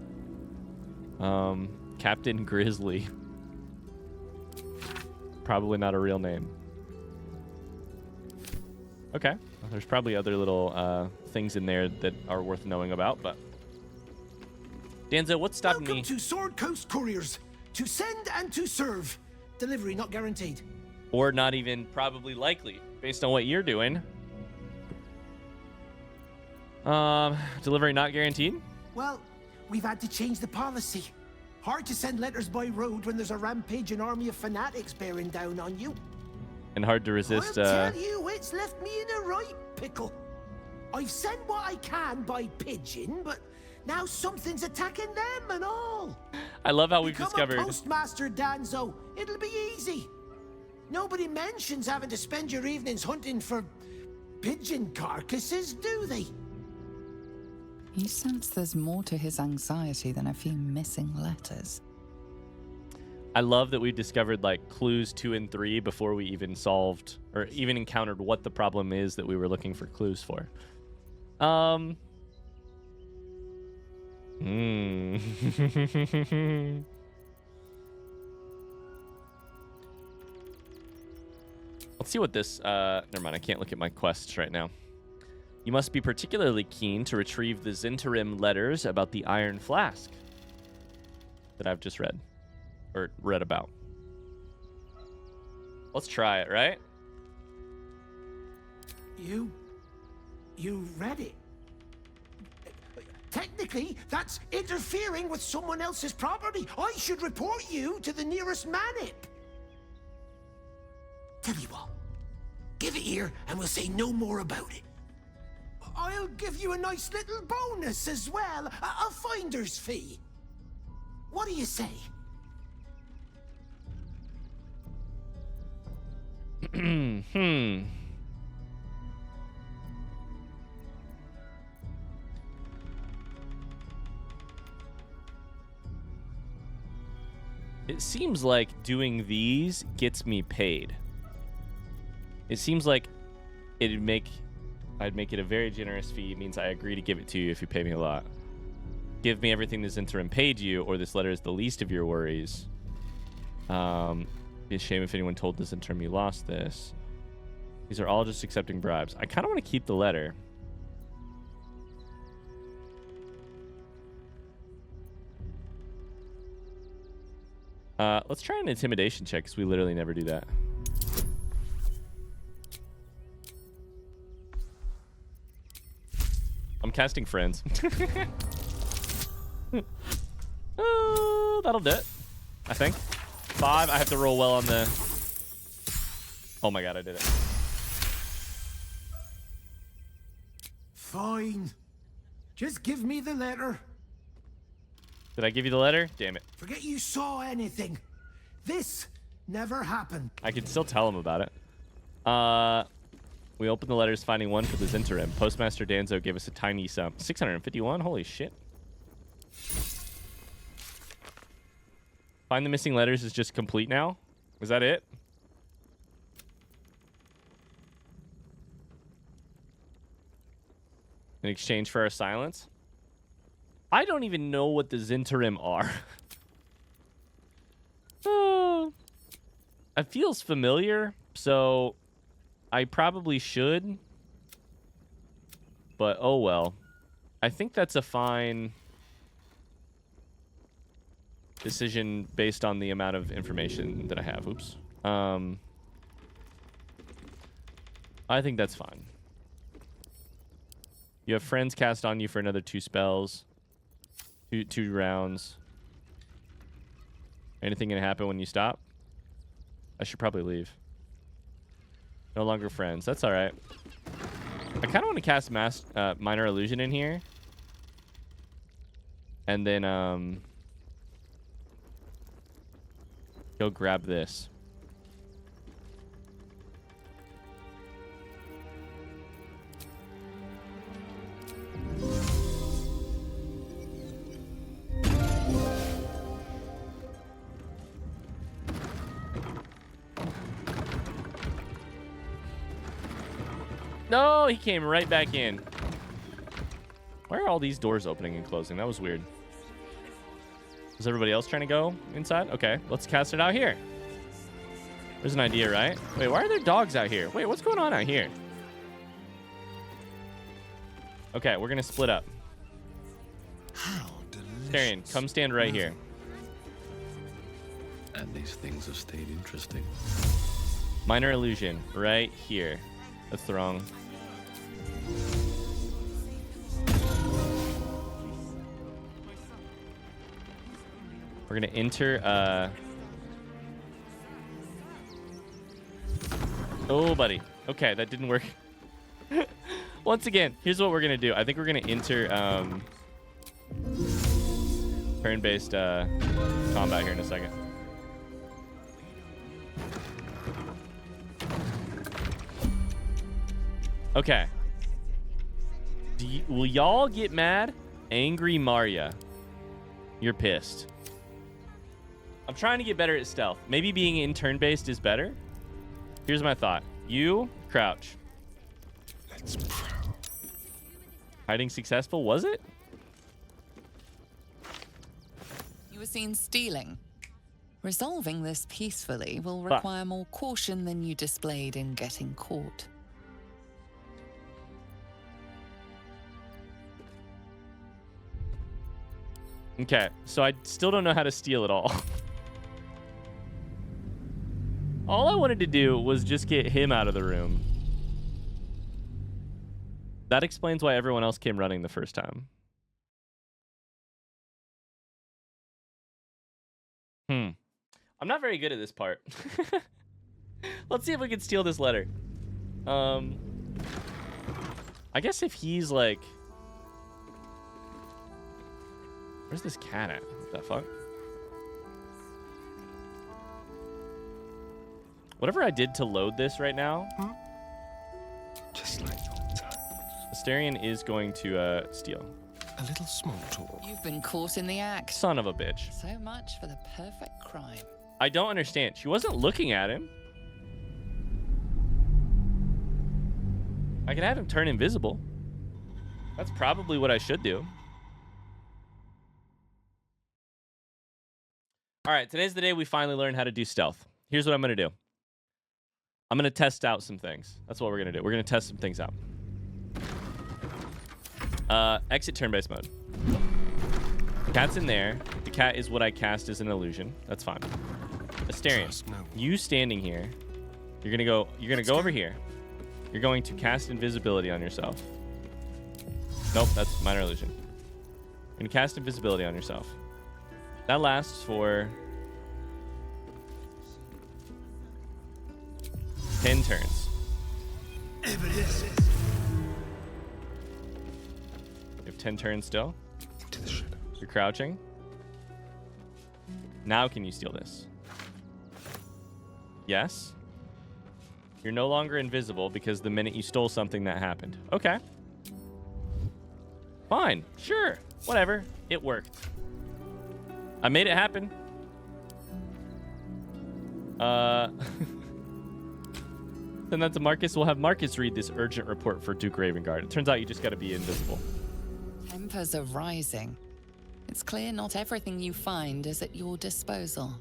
Captain Grizzly. Probably not a real name. Okay. Well, there's probably other little things in there that are worth knowing about, but... Danzo, what's stopping me? Welcome to Sword Coast Couriers. To send and to serve. Delivery not guaranteed. Or not even probably likely, based on what you're doing. Delivery not guaranteed? Well, we've had to change the policy. Hard to send letters by road when there's a rampaging army of fanatics bearing down on you. And hard to resist, I'll tell you, it's left me in a right pickle. I've sent what I can by pigeon, but now something's attacking them and all. I love how we've Become discovered... a postmaster, Danzo. It'll be easy. Nobody mentions having to spend your evenings hunting for pigeon carcasses, do they? You sense there's more to his anxiety than a few missing letters. I love that we've discovered like clues 2 and 3 before we even solved or even encountered what the problem is that we were looking for clues for. Let's see what this... never mind, I can't look at my quests right now. You must be particularly keen to retrieve the Zinterim letters about the Iron Flask that I've just read. Or read about. Let's try it, right? You read it. Technically, that's interfering with someone else's property. I should report you to the nearest manip. Tell you what, give it here and we'll say no more about it. I'll give you a nice little bonus as well, a finder's fee. What do you say? It seems like doing these gets me paid. It seems like it'd make I'd make it a very generous fee. It means I agree to give it to you if you pay me a lot. Give me everything this interim paid you, or this letter is the least of your worries. Be a shame if anyone told this interim you lost this. These are all just accepting bribes. I kind of want to keep the letter. Let's try an intimidation check, because we literally never do that. I'm casting friends. Oh, that'll do it, I think. 5. I have to roll well on the... Oh my god, I did it. Fine. Just give me the letter. Did I give you the letter? Damn it. Forget you saw anything. This never happened. I can still tell him about it. We opened the letters, finding one for this interim. Postmaster Danzo gave us a tiny sum. 651? Holy shit. Find the missing letters is just complete now? Is that it? In exchange for our silence? I don't even know what the Zinterim are. It feels familiar, so I probably should. But oh well. I think that's a fine decision based on the amount of information that I have. Oops. I think that's fine. You have friends cast on you for another 2 spells. Two rounds. Anything gonna happen when you stop? I should probably leave. No longer friends. That's all right. I kind of want to cast minor illusion in here, and then go grab this. No, he came right back in. Why are all these doors opening and closing? That was weird. Is everybody else trying to go inside? Okay, let's cast it out here. There's an idea, right? Wait, why are there dogs out here? Wait, what's going on out here? Okay, we're gonna split up. How delicious. Darian, come stand right here. And these things have stayed interesting. Minor illusion, right here. That's the wrong. We're gonna enter. Oh, buddy. Okay, that didn't work. Once again, here's what we're gonna do. I think we're gonna enter turn-based combat here in a second. Okay. Will y'all get mad? Angry Marya. You're pissed. I'm trying to get better at stealth. Maybe being in turn-based is better. Here's my thought. You crouch. Let's prowl. Hiding successful, was it? You were seen stealing. Resolving this peacefully will require more caution than you displayed in getting caught. Okay, so I still don't know how to steal at all. All I wanted to do was just get him out of the room. That explains why everyone else came running the first time. I'm not very good at this part. Let's see if we can steal this letter. I guess if he's like... Where's this cat at? What the fuck? Whatever I did to load this right now... Just like old times. Astarion is going to steal. A little small talk. You've been caught in the act. Son of a bitch. So much for the perfect crime. I don't understand. She wasn't looking at him. I can have him turn invisible. That's probably what I should do. All right, today's the day we finally learn how to do stealth. Here's what I'm going to do. I'm going to test out some things. That's what we're going to do. We're going to test some things out. Exit turn-based mode. Cat's in there. The cat is what I cast as an illusion. That's fine. Asterion, you standing here. You're going to go over here. You're going to cast invisibility on yourself. Nope, that's minor illusion. You're going to cast invisibility on yourself. That lasts for 10 turns. You have 10 turns still. Into the shadows. You're crouching. Now can you steal this? Yes. You're no longer invisible because the minute you stole something that happened. Okay. Fine. Sure. Whatever. It worked. I made it happen. Send that to Marcus. We'll have Marcus read this urgent report for Duke Ravengard. It turns out you just got to be invisible. Tempers are rising. It's clear not everything you find is at your disposal.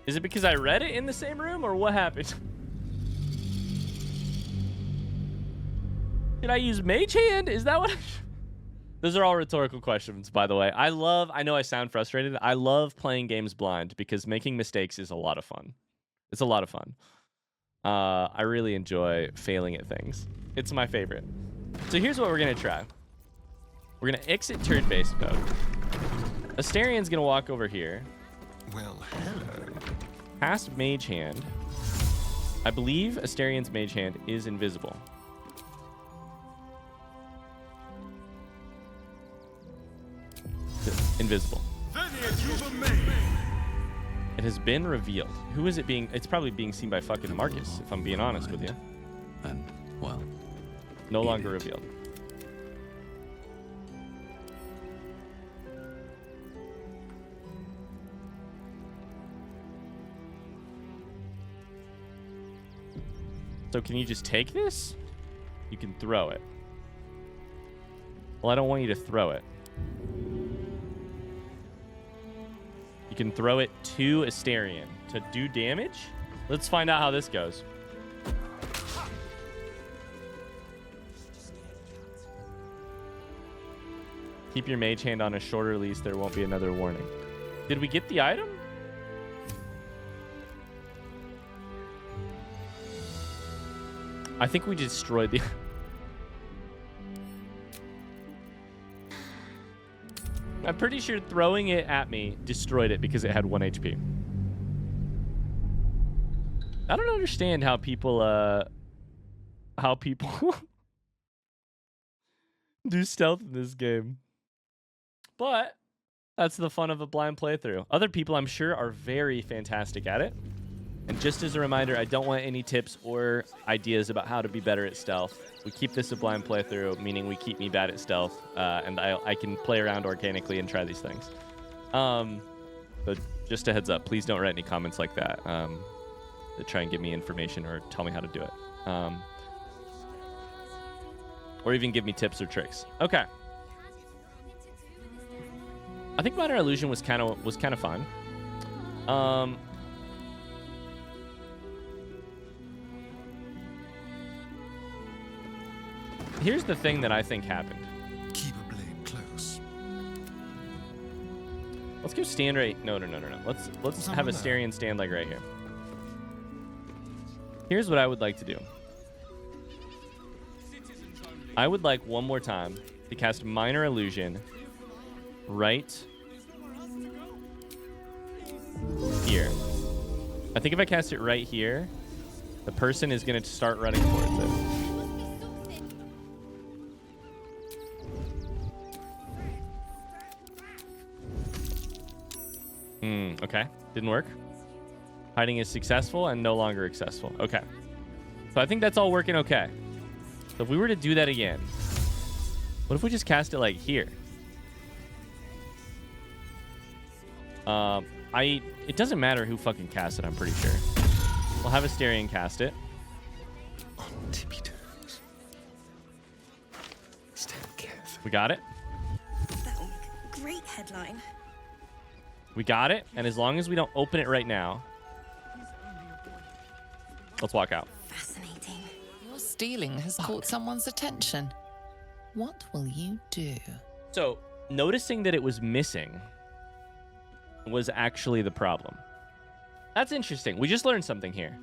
Is it because I read it in the same room, or what happened? Did I use Mage Hand? Is that what Those are all rhetorical questions, by the way. I know I sound frustrated. I love playing games blind because making mistakes is a lot of fun. It's a lot of fun. I really enjoy failing at things. It's my favorite. So here's what we're going to try. We're going to exit turn-based mode. Asterian's going to walk over here. Well, hello. Cast Mage Hand. I believe Asterian's Mage Hand is invisible. Invisible. It has been revealed. Who is it being? It's probably being seen by fucking Marcus, if I'm being honest with you. And, well, no longer revealed. So can you just take this? You can throw it. Well, I don't want you to throw it. You can throw it to Asterion to do damage. Let's find out how this goes. Keep your mage hand on a short release. There won't be another warning. Did we get the item? I think we destroyed the... I'm pretty sure throwing it at me destroyed it because it had 1 HP. I don't understand how people do stealth in this game. But that's the fun of a blind playthrough. Other people, I'm sure, are very fantastic at it. And just as a reminder, I don't want any tips or ideas about how to be better at stealth. We keep this a blind playthrough, meaning we keep me bad at stealth, and I can play around organically and try these things. But just a heads up, please don't write any comments like that to try and give me information or tell me how to do it. Or even give me tips or tricks. Okay. I think Minor Illusion was kind of fun. Here's the thing that I think happened. Keep a blade close. Let's go stand right. No. Let's have Asterion stand like right here. Here's what I would like to do. I would like one more time to cast Minor Illusion right here. I think if I cast it right here, the person is going to start running towards it. Okay, didn't work. Hiding is successful and no longer successful. Okay, so I think that's all working okay. So if we were to do that again, what if we just cast it like here? It doesn't matter who fucking cast it, I'm pretty sure. We'll have Asterion cast it. On tippy toes. Stand careful. We got it. That'll make a great headline. We got it. And as long as we don't open it right now, let's walk out. Fascinating. Your stealing has caught someone's attention. What will you do? So, noticing that it was missing was actually the problem. That's interesting. We just learned something here.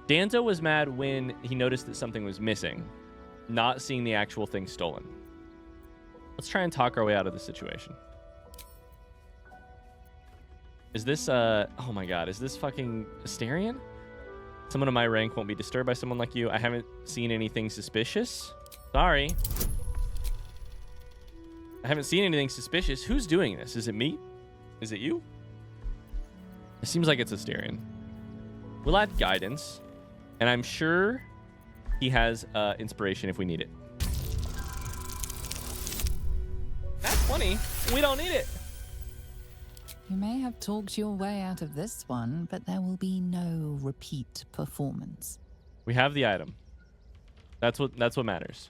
Danzo was mad when he noticed that something was missing, not seeing the actual thing stolen. Let's try and talk our way out of the situation. Is this, oh my god, is this fucking Asterion? Someone of my rank won't be disturbed by someone like you. I haven't seen anything suspicious. Sorry. I haven't seen anything suspicious. Who's doing this? Is it me? Is it you? It seems like it's Asterion. We'll add guidance, and I'm sure he has inspiration if we need it. That's 20. We don't need it. You may have talked your way out of this one, but there will be no repeat performance. We have the item. That's what matters.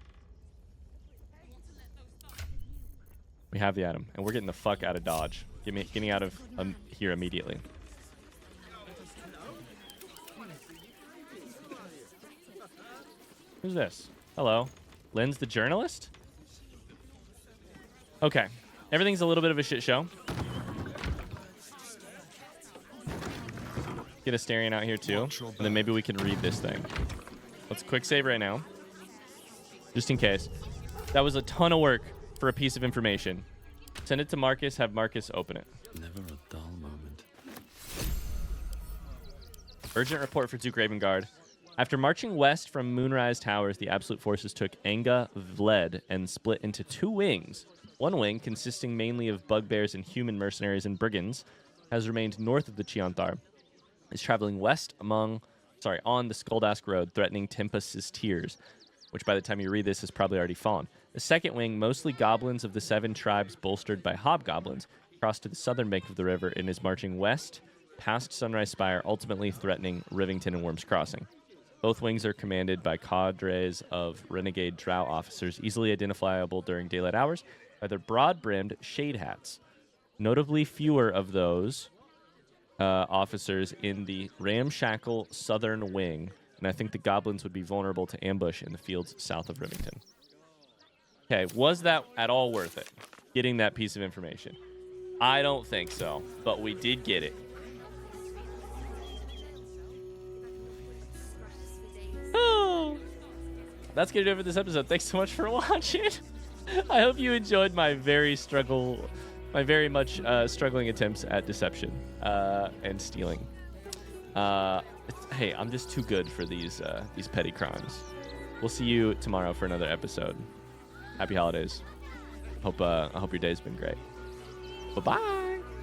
We have the item, and we're getting the fuck out of Dodge. Getting out of here immediately. Who's this? Hello. Lynn's the journalist? Okay. Everything's a little bit of a shit show. Get Asterion out here too. And then maybe we can read this thing. Let's quick save right now. Just in case. That was a ton of work for a piece of information. Send it to Marcus. Have Marcus open it. Never a dull moment. Urgent report for Duke Ravengard. After marching west from Moonrise Towers, the Absolute Forces took Enga Vled and split into two wings. One wing, consisting mainly of bugbears and human mercenaries and brigands, has remained north of the Chianthar. Is traveling west on the Skuldask Road, threatening Tempest's Tears, which by the time you read this has probably already fallen. The second wing, mostly goblins of the seven tribes bolstered by hobgoblins, crossed to the southern bank of the river and is marching west past Sunrise Spire, ultimately threatening Rivington and Worms Crossing. Both wings are commanded by cadres of renegade drow officers, easily identifiable during daylight hours by their broad-brimmed shade hats. Notably fewer of those officers in the ramshackle southern wing, and I think the goblins would be vulnerable to ambush in the fields south of Rivington. Okay, was that at all worth it, getting that piece of information? I don't think so, but we did get it. Oh, that's going to do it for this episode. Thanks so much for watching. I hope you enjoyed my very much struggling attempts at deception and stealing. Hey, I'm just too good for these petty crimes. We'll see you tomorrow for another episode. Happy holidays. I hope your day's been great. Bye-bye.